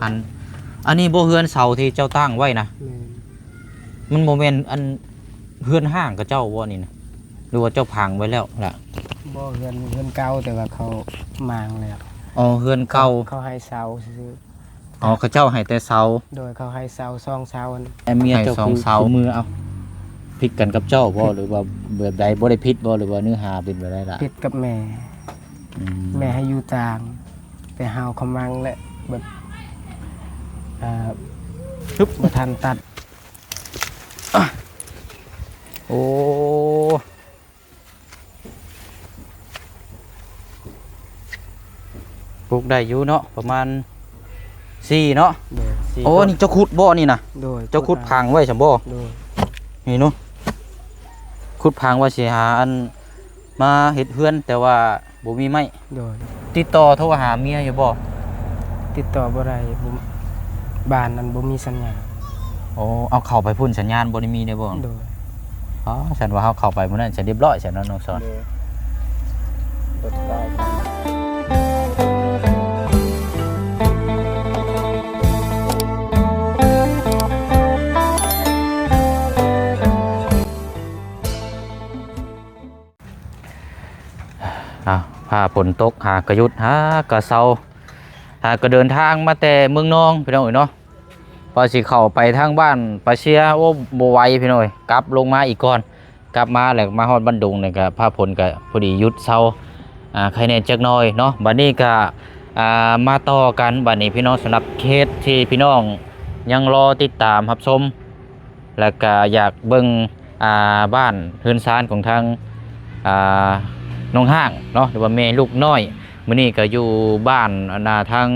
หันอันนี้บ่เฮือนเสาที่เจ้าตั้งไว้นะมันโมเมนต์อันเฮือนห้างกับเจ้าบ่นี่นะหรือว่าเจ้าพังไว้แล้วล่ะบ่เฮือนเก่าแต่ว่าเขามางแล้วอ๋อเฮือนเก่าเขาให้เสาซื้ออ๋อเขาเจ้าให้แต่เสาโดยเขาให้เสา2เสาไอ้เมียเจ้าคือเสามือเอาผิดกันกับเจ้าบ่หรือว่าแบบใดบ่ได้ผิดบ่หรือว่าเนื้อหาเป็นแบบใดล่ะผิดกับแม่แม่ให้อยู่ต่างแต่เฮาเขามังแหละแบบบ่ทันตัดโอ้ปลูกได้อยู่เนาะประมาณ4เนาะโอ้นี่เจ้าขุดบ่นี่นะเจ้าขุดพังไว้ซั่นบ่นี่เนาะขุดพังว่าสิหาอันมาเฮ็ดเฮือนแต่ว่าบ่มีไม้ติดต่อโทรหาเมียอยู่บ่ติดต่อบ่ได้บ้านนั้นบ่มีสัญญาณโอ้เอาเข้าไปพุ่นสัญญาณบ่ได้มีได้บ่อ๋อฉันว่าเฮาเข้าไปมื้อนั้นฉันเรียบร้อยฉันเนาะน้องสอนพาฝนตกหากระยุดหากระเซาหากระเดินทางมาแต่เมืองนองพี่น้องเนาะพอสิเข้าไปทางบ้านปาเชียโอ้บ่ไหวพี่น้อยกลับลงมาอีกก่อนกลับมาแล้วมาฮอดบ้านดุงเนี่ยก็พาฝนก็พอดีหยุดเซาใครแน่จักหน่อยเนาะบัดนี้ก็มาต่อกันบัดนี้พี่น้องสำหรับเคสที่พี่น้องยังรอติดตามรับชมแล้วก็อยากเบิ่งบ้านเฮือนซานของทางน้องห้างเนาะหรือว่าแม่ลูกน้อยมื้อนี้ก็อยู่บ้านทาง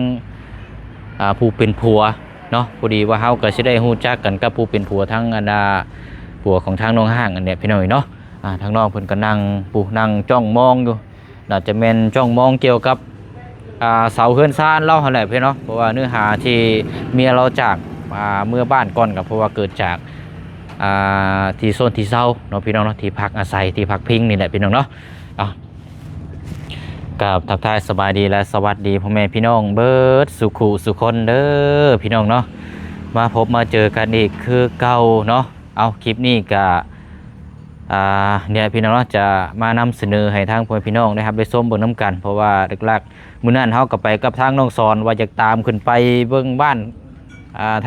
ผู้เป็นผัวเนาะพอดีว่าเฮาก็สิได้ฮู้จักกันกับผู้เป็นผัวทั้งผัวของทางน้องห้างอันเนี้ยพี่น้อยเนาะทางน้องเพิ่นก็นั่งนั่งจ้องมองอยู่น่าจะแม่นจ้องมองเกี่ยวกับเสาเฮือนซ่านเราหั่นแหละพี่เนาะเพราะว่าเนื้อหาที่เมียเราจากเมื่อบ้านก่อนก็เพราะว่าเกิดจากที่โซนที่เซาเนาะพี่น้องเนาะที่พักอาศัยที่พักพิงนี่แหละพี่น้องเนาะกับทักทายสบายดีและสวัสดีพ่อแม่พี่น้องเบิร์ดสุขุสุคนเด้อพี่น้องเนาะมาพบมาเจอกันอีกคือเก่าเนาะเอาคลิปนี้กับเนี่ยพี่น้องเนาะจะมานำเสนอให้ทางพ่อแม่พี่น้องนะครับไปส้มเบิ่งน้ำกันเพราะว่าหลักๆมื้อนั้นเฮาก็ไปกับทางน้องสอนว่าจะตามขึ้นไปเบิ่งบ้าน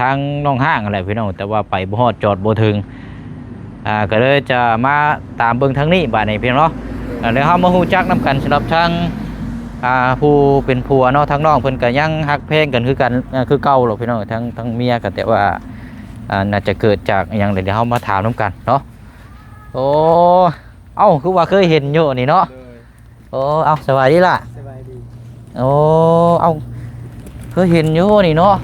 ทางน้องห้างอะไรพี่น้องแต่ว่าไปบ่ฮอดจอดบ่ถึงก็เลยจะมาตามเบิ่งทางนี้บ้านนี้พี่น้องเนาะแล้วเฮามาฮู้จักนำกันสำหรับทางผู้เป็นผัวเนาะทั้งน้องเพิ่นก็ยังฮักเพลงกันคือกันคือเก่าหรอกพี่น้องทั้งเมียกันแต่ว่าน่าจะเกิดจากอย่างเดี๋ยวเฮามาถามน้ำกันเนาะโอ้เอ้าคือว่าเคยเห็นอยู่นี่เนาะโอ้เอาสบายดีล่ะสบายดีโอ้เอ้าเคยเห็นอยู่นี่เนาะ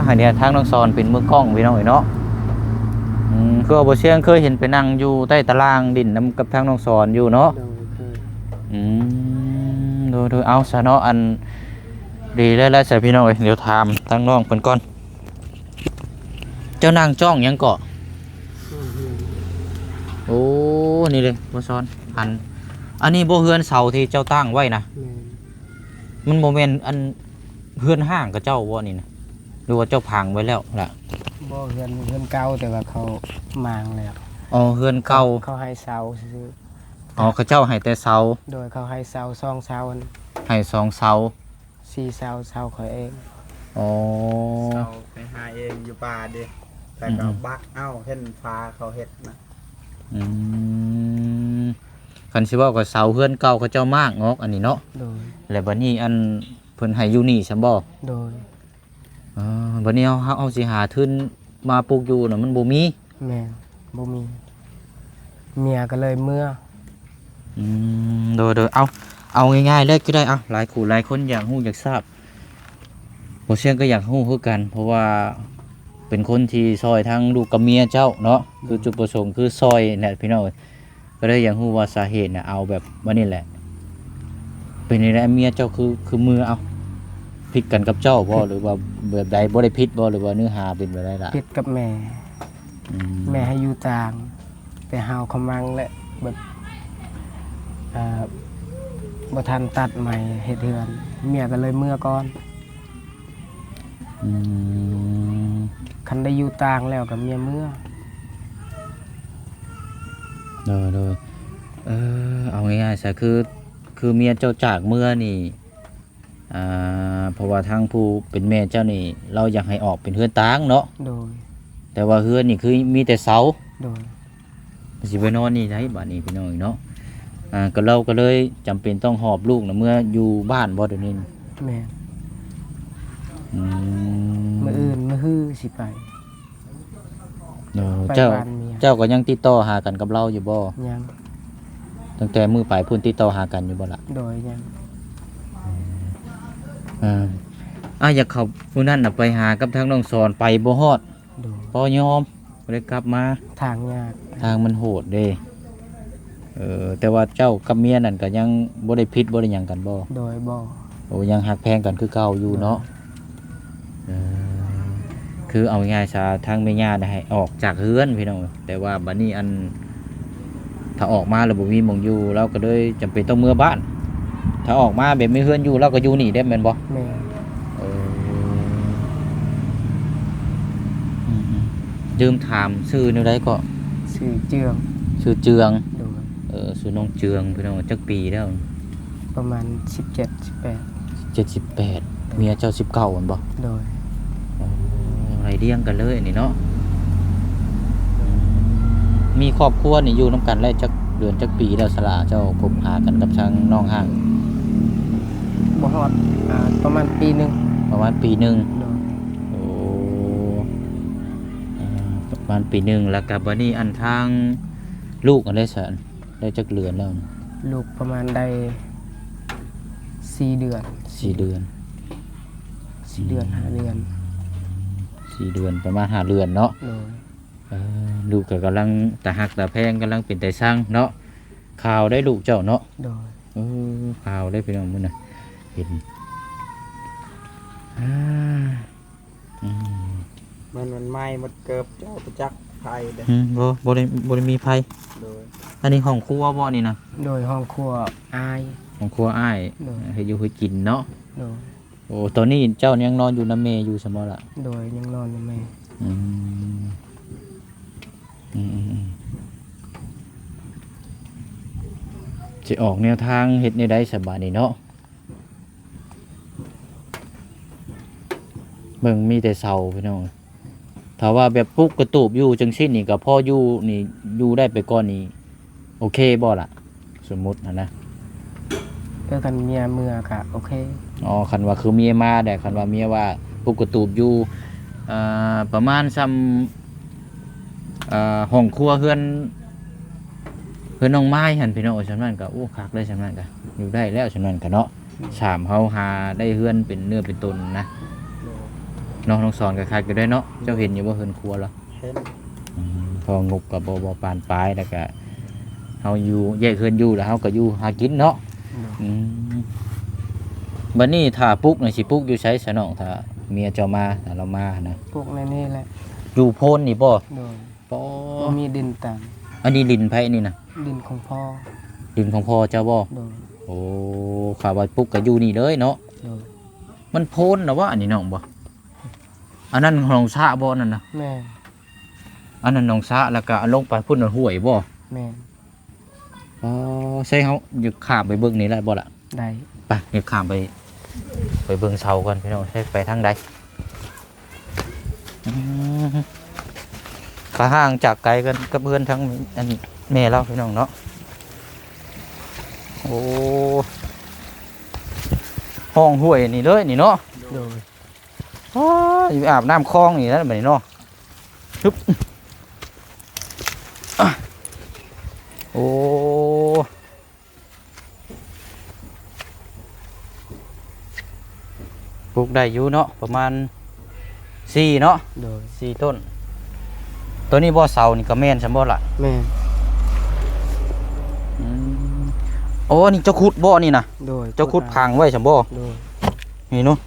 อันนี้ทางน้องซอนเป็นมือกล้องพี่น้องเนาะคือบ่เชียงเคยเห็นไปนั่งอยู่ใต้ตารางดินนำกับทางน้องซอนอยู่เนาะดูเอาซะเนาะอันดีแล้วใส่พี่น้องเดี๋ยวถามทั้งน้องเพิ่นก่อนเจ้านางจ้องยังเกาะโอ้นี่เลยบ่ซ้อนอันนี้บ่เฮือนเสาที่เจ้าตั้งไว้นะมันโมเมนต์อันเฮือนห้างกับเจ้าบ่นี่นะหรือว่าเจ้าพังไว้แล้วล่ะบ่เฮือนเก่าแต่ว่าเขามางแล้วอ๋อเฮือนเก่าเขาให้เสาซื้ออ๋อเขาเจ้าให้แต่เสาโดยเขาให้เสา2เสาให้2เสา4เสาข่อยเองอ๋อเสาไปหาเองอยู่ป่าดิแต่ก็บักเอ้าเห็นฟ้าเขาเฮ็ดนะคันสิว่าก็เสาเฮือนเก่าเขาเจ้ามากงอกอันนี้เนาะโดยแล้วบัดนี้อันเพิ่นให้อยู่นี่ซั่นบ่โดยบัดนี้เอาสิหาทุนมาปลูกอยู่น่ะมันบ่มีแม่บ่มีเมียก็เลยเมื่อโดยเอาง่ายๆเลยก็ได้หลายคู่หลายคนอยากรู้อยากทราบบ่เชียงก็อยากรู้คือกันเพราะว่าเป็นคนที่ซอยทั้งลูกกับเมียเจ้าเนาะคือจุดประสงค์คือซอยเนี่ยพี่น้องก็เลยอยากรู้ว่าสาเหตุน่ะเอาแบบว่านี่แหละเป็นนี่แหละเมียเจ้าคือมือเอาผิดกันกับเจ้าบ่หรือว่าแบบใดบ่ได้ผิดบ่หรือว่าเนื้อหาเป็นแบบใดล่ะผิดกับแม่ให้อยู่ต่างแต่เฮาเขามังแหละแบบบ่ทันตัดใหม่เฮ็ดเฮือนเมียก็เลยเมื่อก่อน อืม คันได้อยู่ต่างแล้วกับเมียเมื่อ โดยเอาง่ายๆซะคือเมียเจ้าจากเมื่อนี่เพราะว่าทางผู้เป็นแม่เจ้านี่เราอยากให้ออกเป็นเฮือนต่างเนาะ โดย แต่ว่าเฮือนนี่คือมีแต่เสา โดย สิไปนอนนี่ได้บัดนี้พี่น้องเนาะก็เราก็เลยจำเป็นต้องหอบลูกนะเมื่ออยู่บ้านบ่เดี๋ยวนี้ แม่น อืม มื้ออื่นมื้อฮื้อสิไป ไป เจ้า บ้านเมีย เจ้าก็ยังติดต่อหากันกับเราอยู่บ่ ยัง ตั้งแต่มือไปพุ่นติดต่อหากันอยู่บ่ล่ะ โดยยัง อยากเข้าผู้นั้นน่ะไปหากับทางน้องสอนไปบ่ฮอด โดย พอยอมบ่ได้กลับมา ทางยาก ทางมันโหดเด้แต่ว่าเจ้ากับเมียนั่นก็ยังบ่ได้ผิดบ่ได้หยังกันบ่ โดยบ่ โอ้ยังหักแพงกันคือเก่าอยู่เนาะคือเอาง่ายๆซะทางแม่ย่าได้ให้ออกจากเฮือนพี่น้องแต่ว่าบัดนี้ถ้าออกมาแล้วบ่มีหม้องอยู่เราก็เลยจำเป็นต้องเมื่อบ้าน ถ้าออกมาแบบไม่เฮือนอยู่เราก็อยู่นี่ได้แม่นบ่ แม่น ยืมถามชื่อแนวใดก็ ชื่อเจือง ชื่อเจือง โดย ชื่อน้องเจืองพี่น้องจักปีแล้ว ประมาณ17 18 78เมียเจ้า19อันบ่ โดย ไรเดียงกันเลยนี่เนาะมีครอบครัวนี่อยู่น้ำกันแล้วจักเดือนจักปีแล้วสละเจ้าคบหากันกับทางน้องห่าง บ่ฮอดประมาณปีหนึง ประมาณปีหนึ่ง โดย โอ้ประมาณปีหนึ่งแล้วกับวันนี้อันทางลูกกันได้สันได้จักเดือนแล้ว ลูกประมาณได้4 เดือน 4 เดือน 4 เดือน5 เดือน 4 เดือนประมาณ5 เดือนเนาะ โดย ลูกก็กำลังตาหักตาแพงกำลังเป็นแต่สร้างเนาะข่าวได้ลูกเจ้าเนาะ โดย ข่าวได้พี่น้องมื้อน่ะเห็นมันไหม้หมดเกือบเจ้าประจักษ์ไฟเด้ บ่ได้มีไผ โดย อันนี้ห้องครัวบ่นี่นะ โดยห้องครัวอาย ห้องครัวอ้าย โดย ให้อยู่ให้กินเนาะ โดย โอ้ตอนนี้เจ้ายังนอนอยู่น้ำเมอยู่สมอล่ะ โดยยังนอนอยู่แม่ อืมจะออกแนวทางเฮ็ดในได้สบายนี่เนาะเบิ่งมีแต่เสาพี่น้องถ้าว่าแบบปุ๊กกระตูบอยู่จังซี่นี่ก็พออยู่นี่อยู่ได้ไปก่อนนี่โอเคบ่ล่ะ สมมุตินะ กันเมียเมื่อก็โอเค อ๋อคันว่าคือเมียมาแต่คันว่าเมียว่าปุ๊กกระตูบอยู่ประมาณซ้ำห้องครัวเฮือนน้องไม้หันพี่น้องฉันนั่นก็โอ้คักเลยฉันนั่นก็อยู่ได้แล้วฉันนั่นก็เนาะสามเฮาหาได้เฮือนเป็นเนื้อเป็นตนนะน้องสอนก็คักอยู่ได้เนาะเจ้าเห็นอยู่ว่าเฮือนครัวแล้ว เห็น พองบกับบ่ปานปลายแล้วก็เฮาอยู่แยกเฮือนอยู่แล้วเฮาก็อยู่หากินเนาะบัดนี้ถ้าปลุกน่ะสิปลุกอยู่ไสซะน้องถ้าเมียเจ้ามาถ้าเรามานะ พวกในนี่แหละ อยู่โพนนี่บ่ โดย ปอ บ่มีดินตาม อันนี้ดินไผนี่นะ ดินของพ่อ ดินของพ่อเจ้าบ่ โดย โอ้ข่าวว่าปลุกก็อยู่นี่เลยเนาะ โดย มันโพนนะว่าอันนี้น้องบ่อันนั้นของสระบ่นั่นน่ะ แม่ อันนั้นหนองสระแล้วก็เอาลงไปพุ่นน่ะห้วยบ่ แม่ อ๋อใช่เฮาอยู่ข้ามไปเบิ่งนี่ได้บ่ล่ะ ได้ ไปเดี๋ยวข้ามไปเบิ่งเสาก่อนพี่น้องใช่ไปทางใดขาห่างจากไกลกันกับเพื่อนทั้งอันแม่เราพี่น้องเนาะโอ้ห้องห้วยนี่เลยนี่เนาะ โดย อยู่อาบน้ำคลองนี่นะแบบนี้เนาะฮึบโอ้ปลูกได้อยู่เนาะประมาณ4เนาะ โดย 4 ต้นตัวนี้บ่เสานี่ก็แม่นซั่นบ่ล่ะ แม่ โอ้นี่เจ้าขุดบ่นี่นะ โดย เจ้าขุดพังไว้ซั่นบ่ โดย นี่เนาะ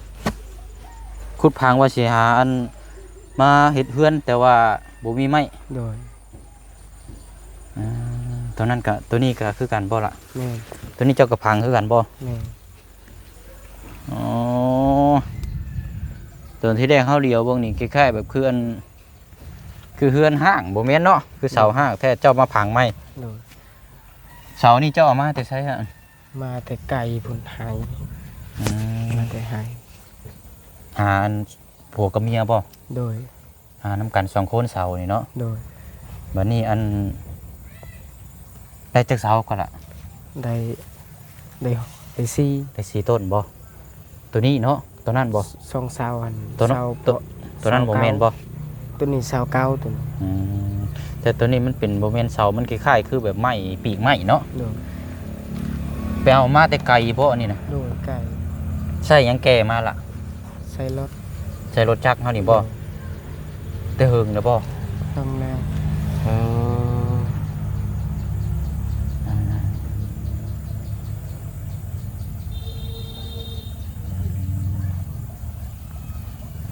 ขุดพังว่าสิหาอันมาเฮ็ดเฮือนแต่ว่าบ่มีไม้ โดย ตัวนั้นก็ตัวนี้ก็คือกันบ่ล่ะ แม่ ตัวนี้เจ้าก็พังคือกันบ่ แม่ อ๋อ ตอนที่แรกเฮาเลี้ยวเบิ่งนี่คล้ายๆแบบคืออันคือเฮือนห้างบ่แม่นเนาะคือเสาห้างแท้เจ้ามาพังไม้ โดย เสานี่เจ้าเอามาแต่ไสฮะ มาแต่ไก่พุ่นหาย อืม มาแต่หาย หาอันผัวกับเมียบ่ โดย หานํกัน2คนเสานี่เนาะ โดย บัดนี้อันได้จักเสาก็ล่ะ ได้ได้ได้ซี่ ได้4ต้นบ่ตัวนี้เนาะตัวนั้นบ่ สองเสาอัน ตัวนั้น เสา ตัวนั้นบ่แม่นบ่ ตัวนี้เสาเก้าตัวนี้ อืมแต่ตัวนี้มันเป็นบ่แม่นเสามันคล้ายๆคือแบบไม้ปีกไม้เนาะ โดย ไปเอามาแต่ไกลบ่อันนี้นะ โดยไก่ ใช่หยังแก่มาล่ะ ใส่รถ ใช้รถจักรเฮานี่บ่แต่เฮิงนะบ่ ต้องแล้ว เออ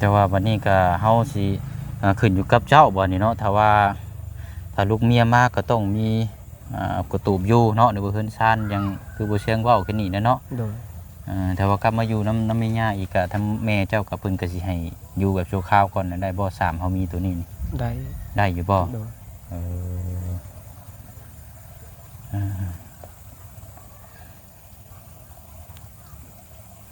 แต่ว่าบัดนี้ก็เฮาสิขึ้นอยู่กับเจ้าบ่นี่เนาะถ้าลูกเมียมาก็ต้องมีกระตูบอยู่เนาะในบ่เฮือนซ่านอยังคือบ่เชียงเว้ากันนี่นะเนาะ โดย แต่ว่ากลับมาอยู่น้ำแม่ย่าอีกก็ทำแม่เจ้ากับเพิ่นก็สิให้อยู่แบบชั่วคราวก่อนนะได้บ่สามเฮามีตัวนี้นี่ ได้ ได้อยู่บ่ โดย เอออ่า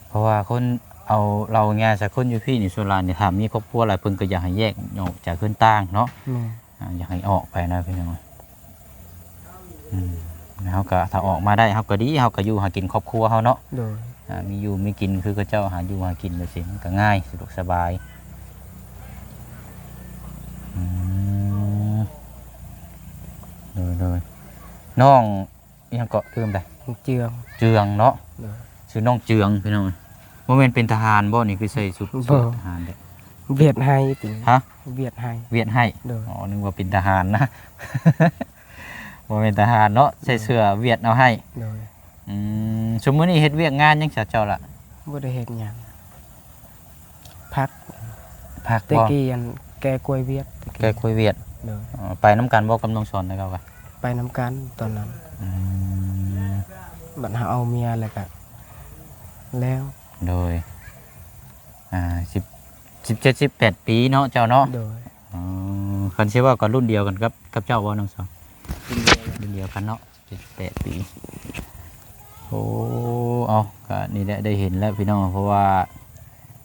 เพราะว่าคนเอาเราแง่จากคนอยู่พี่นี่ส่วนหลายนี่ถามมีครอบครัวหลายเพิ่นก็อยากให้แยกออกจากเพิ่นต่างเนาะ แม่ อยากให้ออกไปนะพี่น้องแล้วเขาก็ถ้าออกมาได้เขาก็ดีเขาก็อยู่หากินครอบครัวเขาเนาะ โดย มีอยู่มีกินคือก็เจ้าหาอยู่หากินแบบสิมันก็ง่ายสะดวกสบายเลยน้องยังเกาะลืมไป เจือง เจืองเนาะ โดย ชื่อน้องเจืองพี่น้องว่าเป็นเป็นทหารบ่นี่คือใส่ชุด บ่ ทหารเด้ เวียดให้ติ ฮะ เวียดให้ เวียดให้ โดย อ๋อนึกว่าเป็นทหารนะ ว่าเป็นทหารเนาะใส่เสื้อเวียดเอาให้ โดย สมมื้อนี้เฮ็ดเวียกงานยังเจ้าล่ะ บ่ได้เฮ็ดหยังพัก พัก ตะ บ่ กี้อันแกกล้วยเวียดตะ แกคุยเวียด โดย ไปน้ำกันบ่กับน้องสอนนะครับว่า ไปน้ำกันตอนนั้น บัดหาเอาเมียแล้วก็แล้ว โดย17-18 ปีเนาะเจ้าเนาะ โดย คันชื่อว่าก็รุ่นเดียวกันกับเจ้าบ่น้องสอนรุ่นเดียวกันเนาะ18 ปีโอ้เอาก็นี่แหละได้เห็นแล้วพี่น้องเพราะว่า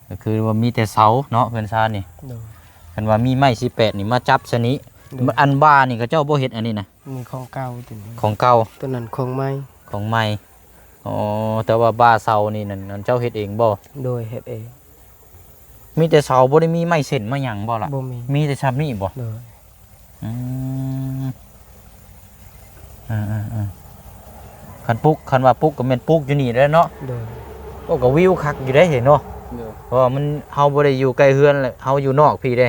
ก็คือว่ามีแต่เสาเนาะเพื่อนซ่านนี่ โดย คันว่ามีไม้18นี่มาจับซะนี้ โดย อันบ้านี่ก็เจ้าบ่เฮ็ดอันนี้นะ มีของเก่าติ ของเก่า ตัวนั้นของใหม่ ของใหม่อ๋อแต่ว่าบ้าเสานี่นั่นเจ้าเฮ็ดเองบ่ โดยเฮ็ดเอง มีแต่เสาบ่ได้มีไม้เส้นมาหยังบ่ล่ะ บ่มี มีแต่ชำนี่บ่ โดย อืมคันว่าปลุกก็แม่นปลุกอยู่นี่แหล้วเนาะ โดย ก็วิวคักอยู่ได้เห็นเนาะ โดย เพราะว่ามันเฮาบ่ได้อยู่ใกล้เฮือนเลยเฮาอยู่นอกพี่เด้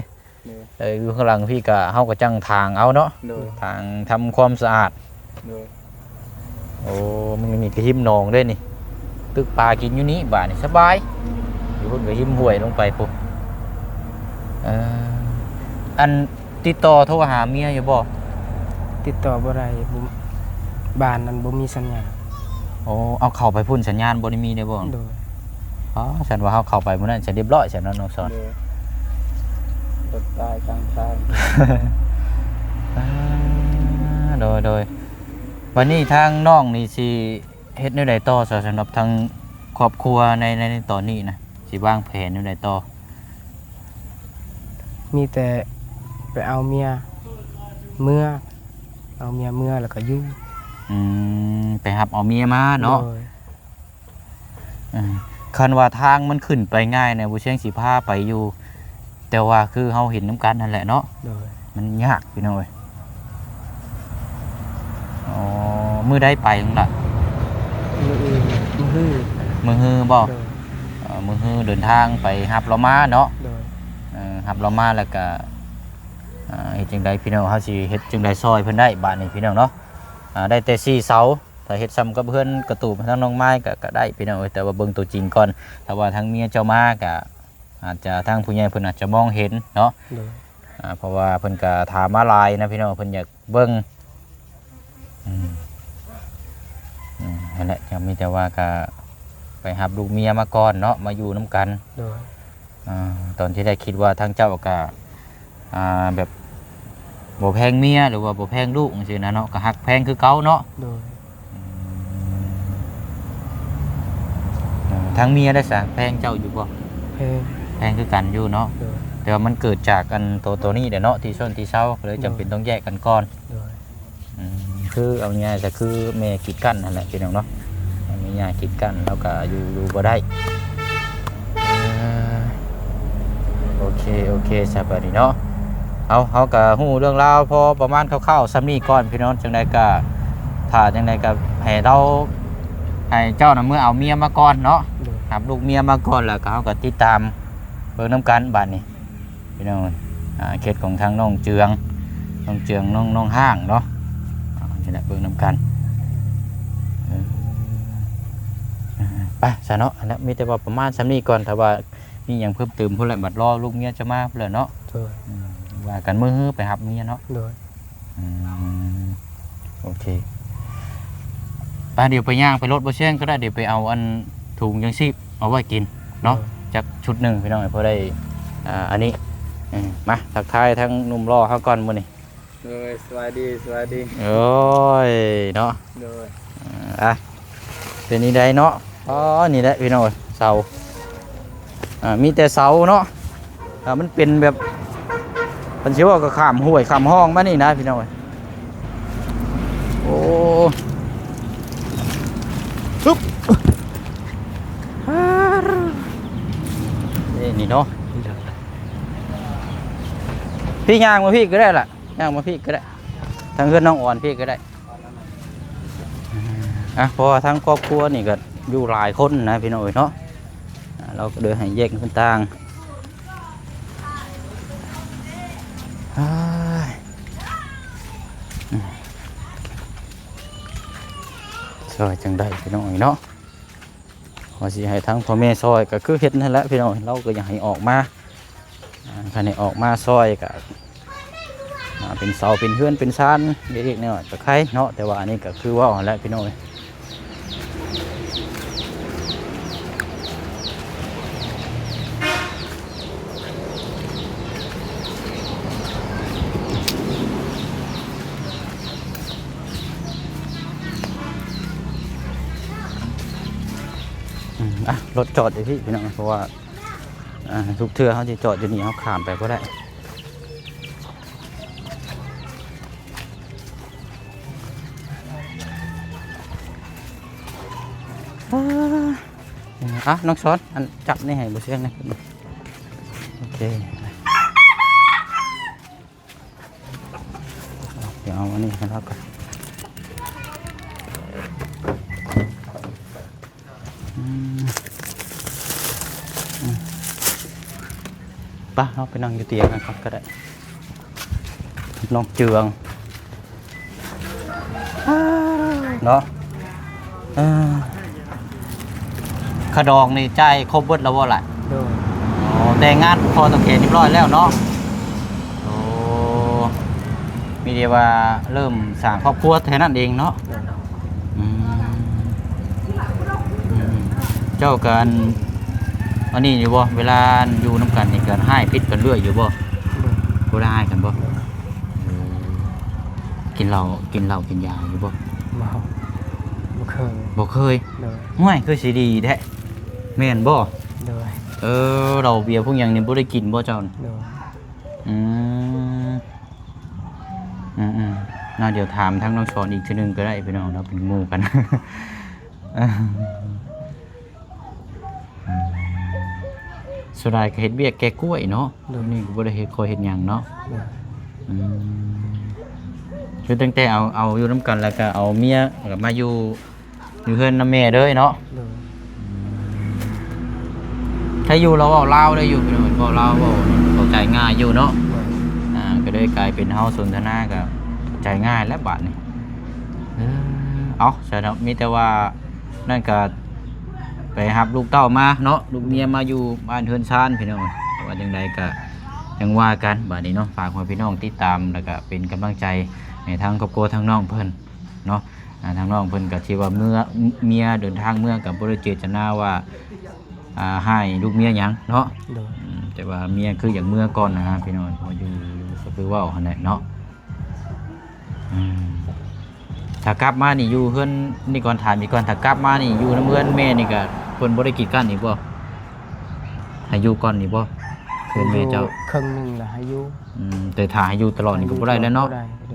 โดย อยู่ข้างหลังพี่ก็เฮาก็จังทางเอาเนาะ โดย ทางทำความสะอาด โดย โอ้มันมีกระหิมหนองด้วยนี่ตึกปลากินอยู่นี้บ้านนี่สบายอยู่พุ่นกระหิมห้วยลงไปปุ๊บอันติดต่อโทรหาเมียอยู่บ่ ติดต่อบ่ได้บ่บ้านนั้นบ่มีสัญญาณ โอ้เอาเข้าไปพุ่นสัญญาณบ่ได้มีได้บ่ โดย อ๋อฉันว่าเฮาเข้าไปมื้อนั้นจะเรียบร้อยฉันเนาะน้องสอน โดยรถตายกลางทาง โดยวันนี้ทางน้องนี่สิเฮ็ดแนวใดต่อสำหรับทางครอบครัวในตอนนี้นะสิวางแผนแนวใดต่อ มีแต่ไปเอาเมียเมื่อเอาเมียเมื่อแล้วก็อยู่ ไปหับเอาเมียมาเนาะ โดย คันว่าทางมันขึ้นไปง่ายนะบ่เชียงสิพาไปอยู่ แต่ว่าคือเฮาเห็นน้ำกันนั่นแหละเนาะ โดย มันยากพี่น้องเอ้ยอ๋อมื้อใดไปจังล่ะ มืออื่นมือฮื้อ มื้อฮือบ่ โดย มื้อฮือเดินทางไปหับเรามาเนาะ โดย หับเรามาแล้วก็เฮ็ดจังไดพี่น้องเฮาสิเฮ็ดจังไดซอยเพิ่นได้บาดนี้พี่น้องเนาะได้แต่4เสาถ้าเฮ็ดซ้ำกับเพิ่นกระตูบทั้งน้องไม้ก็ได้พี่น้องเอ้ยแต่ว่าเบิ่งตัวจริงก่อนถ้าว่าทางเมียเจ้ามาก็อาจจะทางผู้ใหญ่เพิ่นอาจจะมองเห็นเนาะ โดย เพราะว่าเพิ่นก็ถามมาหลายนะพี่น้องเพิ่นอยากเบิ่งนั่นแหละจะมีแต่ว่าก็ไปหับลูกเมียมาก่อนเนาะมาอยู่น้ำกัน โดย ตอนที่ได้คิดว่าทางเจ้าก็แบบบ่แพงเมียหรือว่าบ่แพงลูกจังซี่นะเนาะก็ฮักแพงคือเก่าเนาะ โดย ทางเมียได้ซะแพงเจ้าอยู่บ่ เพลง แพงคือกันอยู่เนาะ โดย แต่ว่ามันเกิดจากอันตัวนี้เด้เนาะที่ส้นที่เช้าก็เลยจำเป็นต้องแยกกันก่อน โดย คือเอาง่ายๆก็คือแม่กีดกันนั่นแหละพี่น้องเนาะแม่ย่ากีดกันแล้วก็อยู่บ่ได้โอเคสบายดีเนาะเฮาก็ฮู้เรื่องราวพอประมาณคร่าวๆซ้ำนี้ก่อนพี่น้องจังได๋ก็ถ้าจังได๋ก็ให้เจ้าน่ะเมื่อเอาเมียมาก่อนเนาะ โดย ครับลูกเมียมาก่อนแล้วก็เฮาก็ติดตามเบิ่งนํกันบัดนี้พี่น้องเคสของทางน้องเจืองน้องห้างเนาะนี่แหละเบิ่งนํกันไปซะเนาะอันนั้นมีแต่ว่าประมาณซ้ำนี้ก่อนถ้าว่ามีหยังเพิ่มเติมพุ่นแหละบัดรอลูกเมียจะมาพุ่นแหละเนาะ โดย ว่ากันมื้อไปรับเมียเนาะ โดย โอเคไปเดี๋ยวไปย่างไปรถบ่แช่งก็ได้เดี๋ยวไปเอาอันถุงยังชีพเอาไว้กินเนาะจักชุดหนึงพี่น้องให้พอได้อันนี้มาทักทายทั้งหนุ่มรอเฮาก่อนมื้อนี้ เลยสวัสดี โอ้ยเนาะ เลย เป็นนี่ได้เนาะอ๋อนี่แหละพี่น้องเสามีแต่เสาเนาะมันเป็นแบบมันชื่อว่าก็ข้ามห้วยข้ามห้องมานี่นะพี่น้องโอ้ปึ๊บนี่เนาะพี่ย่างมาพี่ก็ได้ล่ะย่างมาพี่ก็ได้ทางเพื่อนน้องอ่อนพี่ก็ได้เพราะทั้งครอบครัวนี่ก็อยู่หลายคนนะพี่น้อยเนาะเราก็เดินให้แยกคนต่างซอยจังได้พี่น้อยเนาะพอสิให้ทั้งพ่อแม่ซอยก็คือเฮ็ดนั่นแหละพี่น้อยเราก็อยากให้ออกมาคันให้ออกมาซอยก็เป็นเสาเป็นเฮือนเป็นซานเล็กๆน้อยๆก็ใครเนาะแต่ว่าอันนี้ก็คือว่าแล้วพี่น้อยรถจอดอยู่พี่น้องเพราะว่าทุกเทื่อเขาจะจอดอยู่นี่เขาข้ามไปก็ได้น้องซอสอันจับนี่ให้บุเชียงนะโอเคเดี๋ยวเอาอันนี้ให้เราก่อนป่ะเราไปนั่งอยู่เตียงกันครับก็ได้น้องเจืองเนาะขดองนี่ใจครบเบิดแล้วว่าไร โดย แต่งงานพอตะเคียนเรียบร้อยแล้วเนาะโอ้มีเดียว่าเริ่มสร้างครอบครัวแค่นั้นเองเนาะเจ้ากันอันนี้อยู่บ่เวลาอยู่น้ำกันนี่กันให้พิษกันเรื่อยอยู่บ่ก็ได้กันบ่กินเหล้ากินยาอยู่บ่ บ่เคย บ่เคย โดย ห่วยคือสิดีแท้แม่นบ่ โดย เราเบียร์พวกอย่างนี้บ่ได้กินบ่เจ้า โดย น่าเดี๋ยวถามทั้งน้องชอนอีกทีนึงก็ได้พี่น้องเราเป็นหมู่กัน สุดท้ายก็เฮ็ดเบี้ยแกกล้วยเนาะนี่ก็บ่ได้เฮ็ดคอยเฮ็ดหยังเนาะคือตั้งแต่เอาอยู่นํกันแล้วก็เอาเมียก็มาอยู่เฮือนนำแม่เด้อเนาะ โดย ถ้าอยู่เราเว้าลาวได้อยู่พี่น้องเว้าลาวเว้าเข้าใจง่ายอยู่เนาะก็เลยกลายเป็นเฮาสนทนาก็ใจง่ายและบัดนี้เอาใช่เนาะมีแต่ว่านั่นก็ไปรับลูกเต้ามาเนาะลูกเมียมาอยู่บ้านเฮือนชานพี่น้องว่าจังไดก็ยังว่ากันบัดนี้เนาะฝากให้พี่น้องติดตามแล้วก็เป็นกำลังใจในทางครอบครัวทางน้องเพิ่นเนาะทางน้องเพิ่นก็สิว่าเมียเดินทางเมืองก็บ่ได้เจตนาว่า ให้ลูกเมียหยังเนาะ โดย แต่ว่าเมียคืออย่างเมื่อก่อนนะฮะพี่น้องพออยู่ก็คือว่าหั่นแหละเนาะถ้ากลับมานี่อยู่เพื่อนนี่ก่อนถามอีกก่อนถ้ากลับมานี่อยู่น้ำเพื่อนแม่นี่ก็เพิ่นบ่ได้กีดกันอีกบ่ให้อยู่ก่อนนี่บ่เพื่อนแม่เจ้า ครึ่งหนึงล่ะให้อยู่ แต่ถ้าให้อยู่ตลอดนี่ก็บ่ได้แล้วเนาะ บ่ได้โด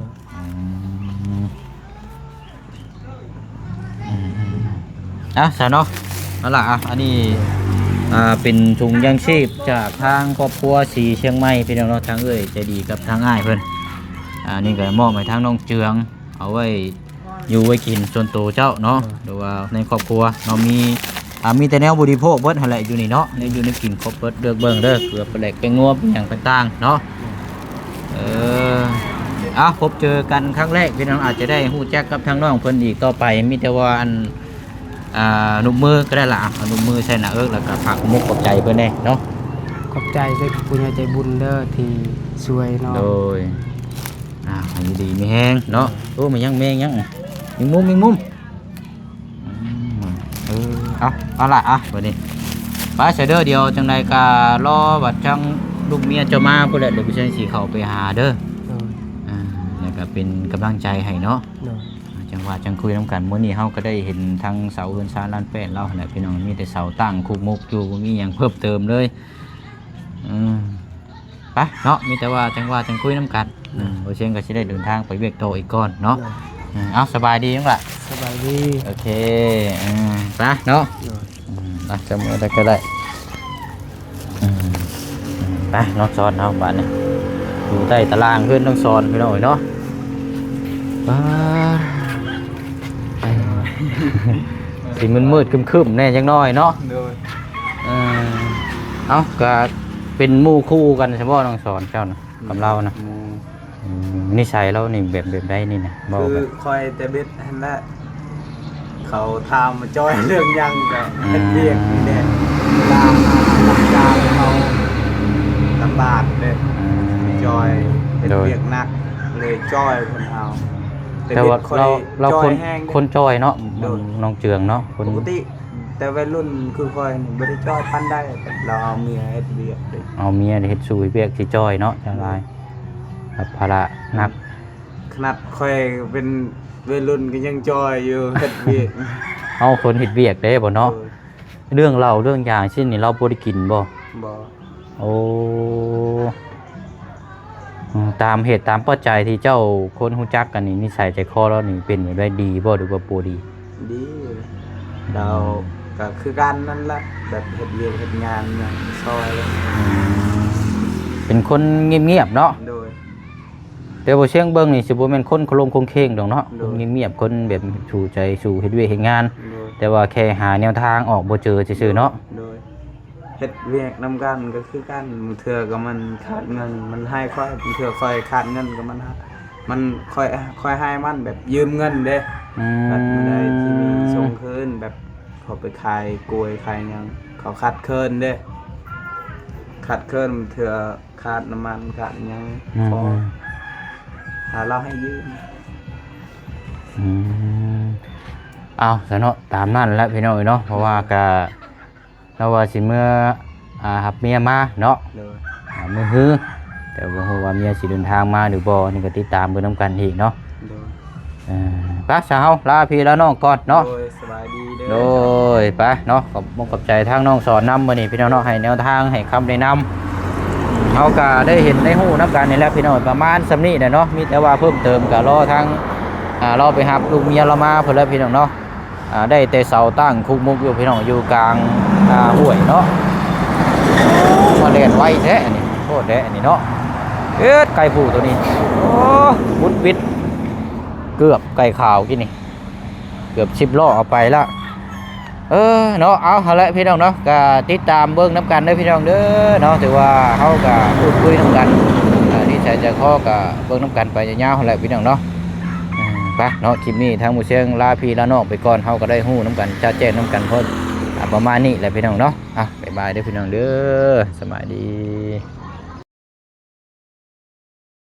ย ซะเนาะเอาล่ะอันนี้เป็นถุงยางชีพจากทางครอบครัวสีเชียงใหม่พี่น้องเนาะทางเอ้ยใจดีกับทางอ้ายเพิ่นนี่ก็มอบให้ทางน้องเจืองเอาไว้อยู่ไว้กินส่วนตัวเจ้าเนาะหรือว่าในครอบครัวเรามีแต่แนวบริโภคเบิดหั่นแหละอยู่นี่เนาะอยู่ในกินครบเบิดเลือกเบิ่งเด้อเกลือปลาแหลกเป็นงัวเป็นหยังต่างๆเนาะพบเจอกันครั้งแรกพี่น้องอาจจะได้ฮู้จักกับทางน้องเพิ่นอีกต่อไปมีแต่ว่านุ่มมือก็ได้ละนุ่มมือใส่หน้าแล้วก็ฝากมุกขอบใจเพื่อนแน่เนาะ ขอบใจด้วยผู้ใหญ่ใจบุญเด้อที่ช่วยน้อง โดยอยู่ดีมีแห้งเนาะโอ้มันยังแมงยังมีมุมเอาละวันนี้ป้าเสด็จเดียวจังใดก็รอบัดจังลูกเมียจะมาเพื่อเดี๋ยวไปเชิญสีเขาไปหาเด้อแล้วก็เป็นกำลังใจให้เนาะจังหวะจังคุยน้ำกันเมื่อนี้เฮาก็ได้เห็นทางเสาเฮือนซาลานแป้นเราแหละพี่น้องมีแต่เสาตั้งคุกมุกอยู่มีอย่างเพิ่มเติมเลยไปเนาะมีแต่ว่าจังหวะจังคุยน้ำกันโอเชียงก็จะได้เดินทางไปเวียกโตอีกก่อนเนาะเอาสบายดีมั้งล่ะ สบายดี โอเคไปเนาะจะมือได้ก็ได้ไปน้องซอนเนาะบ้านนี้อยู่ใต้ตารางเพื่อนน้องซอนพี่น้องเนาะสีมืดคึมๆแน่จังน้อยเนาะก็เป็นหมู่คู่กันใช่ป่ะน้องสอนเจ้านะกับเรานะนิสัยเรานี่แบบได้นี่นะบอก คือคอยแต่เบ็ดนั่นแหละเขาทำมาจอยเรื่องยังแต่เป็นเรียกนี่แหละเวลาหลักการเขาลำบากเลยจอยเป็นเรียกนักเลยจอยคนเอาแต่ว่าเราคนจอยเนาะน้องเจืองเนาะปกติแต่วัยรุ่นคือคอยไม่ได้จอยพันได้เราเอาเมียเฮ็ดเบียกเลยเอาเมียเฮ็ดสู้เบียกสิจอยเนาะจังไรภาระหนักขนาดคอยเป็นวัยรุ่นก็ยังจอยอยู่เฮ็ดเบียกเอาคนเฮ็ดเบียกได้บ่เนาะเรื่องอย่างเช่นนี่เราบ่ได้กินบ่โอ้ตามเหตุตามปัจจัยที่เจ้าคนฮู้จักกันนี่นิสัยใจคอเรานี่เป็นได้ดีบ่หรือว่าบ่ดีเราก็คือการนั่นแหละแบบเฮ็ดเวียกเฮ็ดงานอย่างซอยเป็นคนเงียบๆเนาะแต่บ่เชียงเบิ่งนี่สิบ่แม่นคนโคลงคงเคงดอกเนาะคนเงียบๆคนแบบชูใจสู่เฮ็ดเวียกเฮ็ดงานแต่ว่าแค่หาแนวทางออกบ่เจอซื่อๆเนาะเฮ็ดเวียกนำกันก็คือกันเทื่อก็มันขาดเงินมันให้ค่อยเทื่อค่อยขาดเงินก็มันค่อยให้มันแบบยืมเงินเด้แบบบ่ได้ที่มีส่งคืนแบบเขาไปขายกล้วยขายหยังเขาขาดเคินเด้ขาดเคินเทื่อขาดน้ำมันขาดหยังพอหาเราให้ยืมเอาซะเนาะตามนั้นแหละพี่น้องเนาะเพราะว่าก็เราว่าสิเมื่อหับเมียมาเนาะมือฮือแต่บ่ฮู้ว่าเมียสิเดินทางมาหรือบ่นี่ก็ติดตามเบิ่งนำกันอีกเนาะไปซะเฮาลาพี่ลาน้องก่อนเนาะสบายดีเด้อโดยไปเนาะขอบใจทางน้องสอนนำมื้อนี้พี่น้องเนาะให้แนวทางให้คำแนะนำเฮาก็ได้เห็นได้ฮู้นำกันนี่แหละพี่น้องประมาณส่ำนี้แหละเนาะมีแต่ว่าเพิ่มเติมก็รอทางรอไปรับลูกเมียเรามาเพิ่นแล้วพี่น้องเนาะได้แต่เสาตั้งคุกมุกอยู่พี่น้องอยู่กลางห้วยเนาะมาเล่นไว้แท้อันนี้โคตรแท้อันนี้เนาะไก่ผูตัวนี้โอ้บุดวิดเกือบไก่ขาวกินนี่เกือบ10 ล้อเอาไปละเนาะเอาละพี่น้องเนาะก็ติดตามเบิ่งน้ำกันเด้อพี่น้องเด้อเนาะถือว่าเฮาก็พูดคุยน้ำกันที่ใช้จะข้อก็เบิ่งน้ำกันไปยาวๆละพี่น้องเนาะไปเนาะคลิปนี้ทางหมู่เชียงลาพี่ลาน้องไปก่อนเฮาก็ได้ฮู้น้ำกันชัดเจนน้ำกันเพิ่นประมาณนี้แหละพี่น้องเนาะบ๊ายบายเด้อพี่น้องเด้อสวัสดี